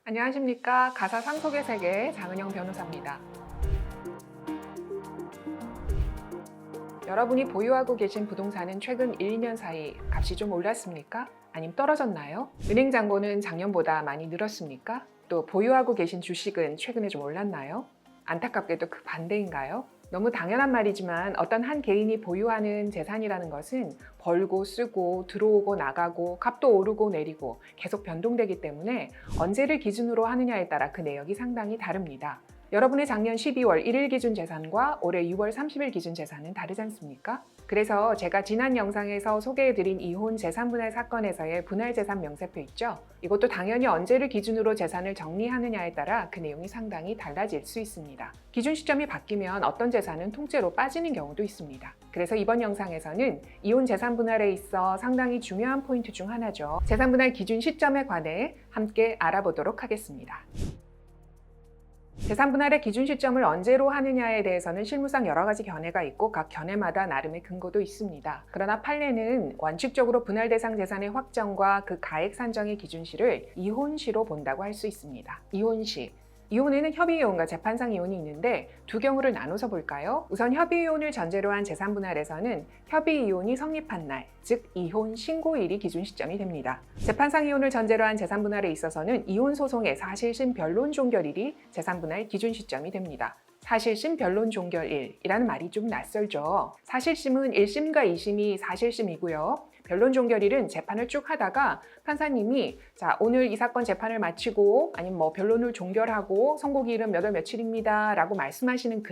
안녕하십니까. 가사 상속의 세계 장은영 변호사입니다. 여러분이 보유하고 계신 부동산은 최근 1, 2년 사이 값이 좀 올랐습니까? 아니면 떨어졌나요? 은행 잔고는 작년보다 많이 늘었습니까? 또 보유하고 계신 주식은 최근에 좀 올랐나요? 안타깝게도 그 반대인가요? 너무 당연한 말이지만 어떤 한 개인이 보유하는 재산이라는 것은 벌고 쓰고 들어오고 나가고 값도 오르고 내리고 계속 변동되기 때문에 언제를 기준으로 하느냐에 따라 그 내역이 상당히 다릅니다. 여러분의 작년 12월 1일 기준 재산과 올해 6월 30일 기준 재산은 다르지 않습니까? 그래서 제가 지난 영상에서 소개해드린 이혼 재산분할 사건에서의 분할재산 명세표 있죠? 이것도 당연히 언제를 기준으로 재산을 정리하느냐에 따라 그 내용이 상당히 달라질 수 있습니다. 기준 시점이 바뀌면 어떤 재산은 통째로 빠지는 경우도 있습니다. 그래서 이번 영상에서는 이혼 재산 분할에 있어 상당히 중요한 포인트 중 하나죠. 재산 분할 기준 시점에 관해 함께 알아보도록 하겠습니다. 재산 분할의 기준 시점을 언제로 하느냐에 대해서는 실무상 여러 가지 견해가 있고 각 견해마다 나름의 근거도 있습니다. 그러나 판례는 원칙적으로 분할 대상 재산의 확정과 그 가액 산정의 기준시를 이혼시로 본다고 할 수 있습니다. 이혼시. 이혼에는 협의이혼과 재판상 이혼이 있는데 두 경우를 나눠서 볼까요? 우선 협의이혼을 전제로 한 재산 분할에서는 협의이혼이 성립한 날, 즉 이혼 신고일이 기준 시점이 됩니다. 재판상 이혼을 전제로 한 재산 분할에 있어서는 이혼 소송의 사실심 변론 종결일이 재산 분할 기준 시점이 됩니다. 사실심 변론 종결일이라는 말이 좀 낯설죠. 사실심은 1심과 2심이 사실심이고요. 변론 종결일은 재판을 쭉 하다가 판사님이 자 오늘 이 사건 재판을 마치고 아니면 변론을 종결하고 선고기일은 몇 월 며칠입니다 라고 말씀하시는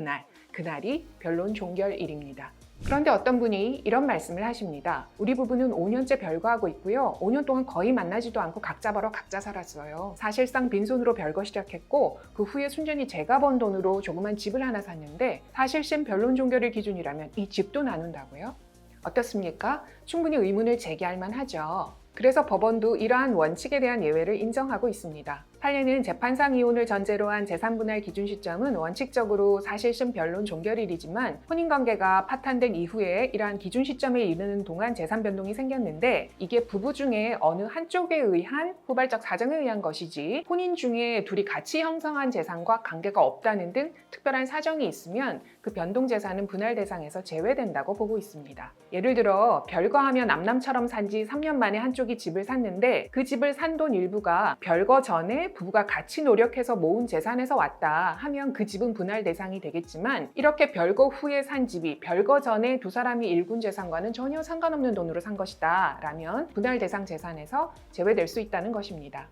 그날이 변론 종결일입니다. 그런데 어떤 분이 이런 말씀을 하십니다. 우리 부부는 5년째 별거하고 있고요. 5년 동안 거의 만나지도 않고 각자 벌어 각자 살았어요. 사실상 빈손으로 별거 시작했고 그 후에 순전히 제가 번 돈으로 조그만 집을 하나 샀는데 사실심 변론 종결일 기준이라면 이 집도 나눈다고요? 어떻습니까? 충분히 의문을 제기할 만하죠. 그래서 법원도 이러한 원칙에 대한 예외를 인정하고 있습니다. 판례는 재판상 이혼을 전제로 한 재산분할 기준 시점은 원칙적으로 사실심 변론 종결일이지만 혼인관계가 파탄된 이후에 이러한 기준 시점에 이르는 동안 재산 변동이 생겼는데 이게 부부 중에 어느 한쪽에 의한 후발적 사정에 의한 것이지 혼인 중에 둘이 같이 형성한 재산과 관계가 없다는 등 특별한 사정이 있으면 그 변동 재산은 분할 대상에서 제외된다고 보고 있습니다. 예를 들어 별거하며 남남처럼 산 지 3년 만에 한쪽이 집을 샀는데 그 집을 산 돈 일부가 별거 전에 부부가 같이 노력해서 모은 재산에서 왔다 하면 그 집은 분할 대상이 되겠지만 이렇게 별거 후에 산 집이 별거 전에 두 사람이 일군 재산과는 전혀 상관없는 돈으로 산 것이다 라면 분할 대상 재산에서 제외될 수 있다는 것입니다.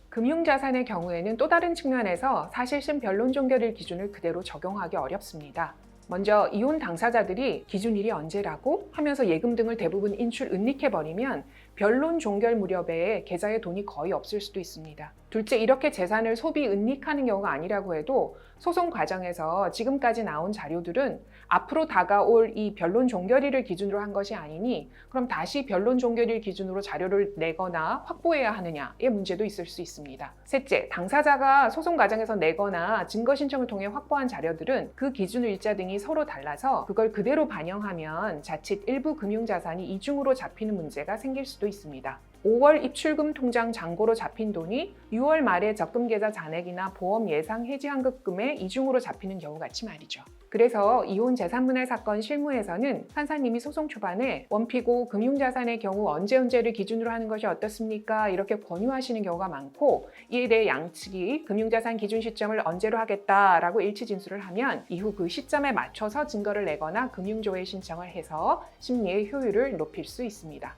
금융자산의 경우에는 또 다른 측면에서 사실심 변론 종결일 기준을 그대로 적용하기 어렵습니다. 먼저 이혼 당사자들이 기준일이 언제라고 하면서 예금 등을 대부분 인출 은닉해버리면 변론 종결 무렵에 계좌에 돈이 거의 없을 수도 있습니다. 둘째, 이렇게 재산을 소비 은닉하는 경우가 아니라고 해도 소송 과정에서 지금까지 나온 자료들은 앞으로 다가올 이 변론 종결일을 기준으로 한 것이 아니니 그럼 다시 변론 종결일 기준으로 자료를 내거나 확보해야 하느냐의 문제도 있을 수 있습니다. 셋째, 당사자가 소송 과정에서 내거나 증거 신청을 통해 확보한 자료들은 그 기준 일자 등이 서로 달라서 그걸 그대로 반영하면 자칫 일부 금융자산이 이중으로 잡히는 문제가 생길 수도 있습니다. 5월 입출금 통장 잔고로 잡힌 돈이 6월 말에 적금 계좌 잔액이나 보험 예상 해지 환급금에 이중으로 잡히는 경우 같이 말이죠. 그래서 이혼 재산분할 사건 실무에서는 판사님이 소송 초반에 원피고 금융자산의 경우 언제를 기준으로 하는 것이 어떻습니까? 이렇게 권유하시는 경우가 많고 이에 대해 양측이 금융자산 기준 시점을 언제로 하겠다라고 일치 진술을 하면 이후 그 시점에 맞춰서 증거를 내거나 금융조회 신청을 해서 심리의 효율을 높일 수 있습니다.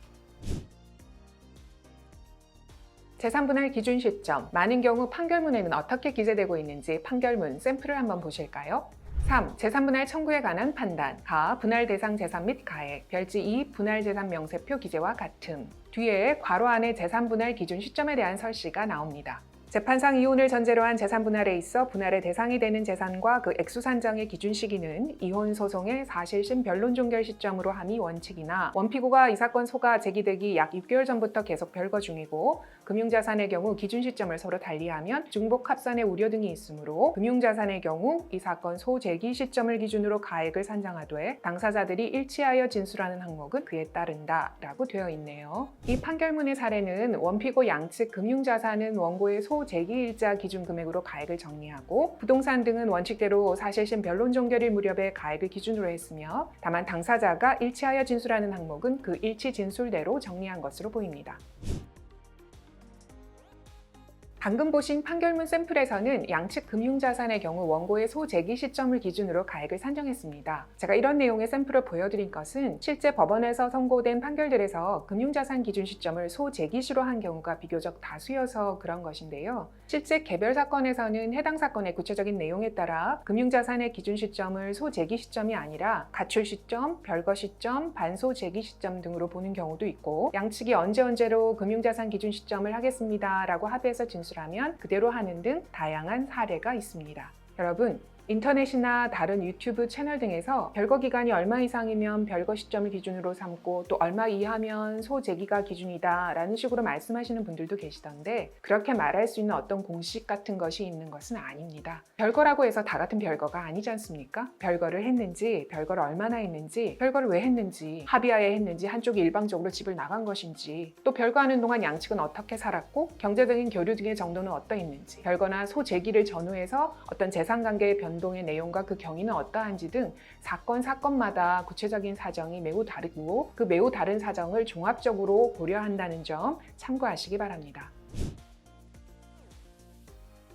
재산분할 기준 시점, 많은 경우 판결문에는 어떻게 기재되고 있는지 판결문 샘플을 한번 보실까요? 3. 재산분할 청구에 관한 판단. 가. 분할 대상 재산 및 가액. 별지 2. 분할 재산 명세표 기재와 같음. 뒤에 괄호 안에 재산분할 기준 시점에 대한 설시가 나옵니다. 재판상 이혼을 전제로 한 재산 분할에 있어 분할의 대상이 되는 재산과 그 액수 산정의 기준 시기는 이혼 소송의 사실심 변론 종결 시점으로 함이 원칙이나 원피고가 이 사건 소가 제기되기 약 6개월 전부터 계속 별거 중이고 금융자산의 경우 기준 시점을 서로 달리하면 중복 합산의 우려 등이 있으므로 금융자산의 경우 이 사건 소 제기 시점을 기준으로 가액을 산정하되 당사자들이 일치하여 진술하는 항목은 그에 따른다라고 되어 있네요. 이 판결문의 사례는 원피고 양측 금융자산은 원고의 소 제기일자 기준 금액으로 가액을 정리하고 부동산 등은 원칙대로 사실심 변론 종결일 무렵에 가액을 기준으로 했으며 다만 당사자가 일치하여 진술하는 항목은 그 일치 진술대로 정리한 것으로 보입니다. 방금 보신 판결문 샘플에서는 양측 금융자산의 경우 원고의 소 제기 시점을 기준으로 가액을 산정했습니다. 제가 이런 내용의 샘플을 보여드린 것은 실제 법원에서 선고된 판결들에서 금융자산 기준 시점을 소 제기시로 한 경우가 비교적 다수여서 그런 것인데요. 실제 개별 사건에서는 해당 사건의 구체적인 내용에 따라 금융자산의 기준 시점을 소 제기 시점이 아니라 가출 시점, 별거 시점, 반소 제기 시점 등으로 보는 경우도 있고 양측이 언제로 금융자산 기준 시점을 하겠습니다라고 합의해서 진술하면 그대로 하는 등 다양한 사례가 있습니다. 여러분, 인터넷이나 다른 유튜브 채널 등에서 별거 기간이 얼마 이상이면 별거 시점을 기준으로 삼고 또 얼마 이하면 소 제기가 기준이다 라는 식으로 말씀하시는 분들도 계시던데 그렇게 말할 수 있는 어떤 공식 같은 것이 있는 것은 아닙니다. 별거라고 해서 다 같은 별거가 아니지 않습니까? 별거를 했는지, 별거를 얼마나 했는지, 별거를 왜 했는지, 합의하에 했는지, 한쪽이 일방적으로 집을 나간 것인지, 또 별거하는 동안 양측은 어떻게 살았고 경제적인 교류 등의 정도는 어떠했는지, 별거나 소 제기를 전후해서 어떤 재산관계의 변동의 내용과 그 경위는 어떠한지 등 사건마다 구체적인 사정이 매우 다르고 그 매우 다른 사정을 종합적으로 고려한다는 점 참고하시기 바랍니다.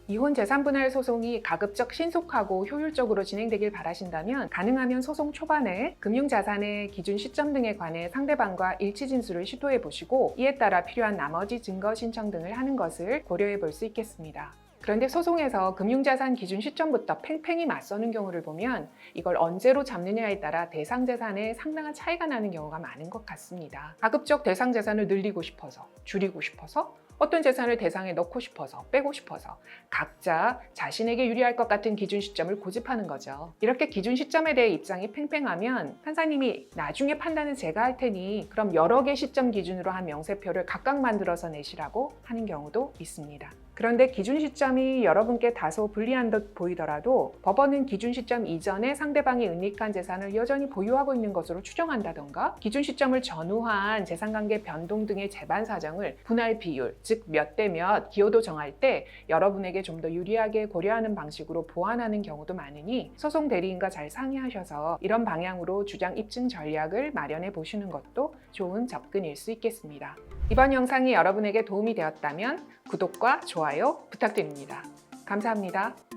이혼 재산 분할 소송이 가급적 신속하고 효율적으로 진행되길 바라신다면 가능하면 소송 초반에 금융자산의 기준 시점 등에 관해 상대방과 일치 진술을 시도해 보시고 이에 따라 필요한 나머지 증거 신청 등을 하는 것을 고려해 볼 수 있겠습니다. 그런데 소송에서 금융자산 기준 시점부터 팽팽히 맞서는 경우를 보면 이걸 언제로 잡느냐에 따라 대상 재산에 상당한 차이가 나는 경우가 많은 것 같습니다. 가급적 대상 재산을 늘리고 싶어서, 줄이고 싶어서, 어떤 재산을 대상에 넣고 싶어서, 빼고 싶어서 각자 자신에게 유리할 것 같은 기준 시점을 고집하는 거죠. 이렇게 기준 시점에 대해 입장이 팽팽하면 판사님이 나중에 판단은 제가 할 테니 그럼 여러 개 시점 기준으로 한 명세표를 각각 만들어서 내시라고 하는 경우도 있습니다. 그런데 기준 시점이 여러분께 다소 불리한 듯 보이더라도 법원은 기준 시점 이전에 상대방이 은닉한 재산을 여전히 보유하고 있는 것으로 추정한다던가 기준 시점을 전후한 재산관계 변동 등의 재반 사정을 분할 비율, 즉 몇 대 몇 기여도 정할 때 여러분에게 좀 더 유리하게 고려하는 방식으로 보완하는 경우도 많으니 소송 대리인과 잘 상의하셔서 이런 방향으로 주장 입증 전략을 마련해 보시는 것도 좋은 접근일 수 있겠습니다. 이번 영상이 여러분에게 도움이 되었다면 구독과 좋아요 부탁드립니다. 감사합니다.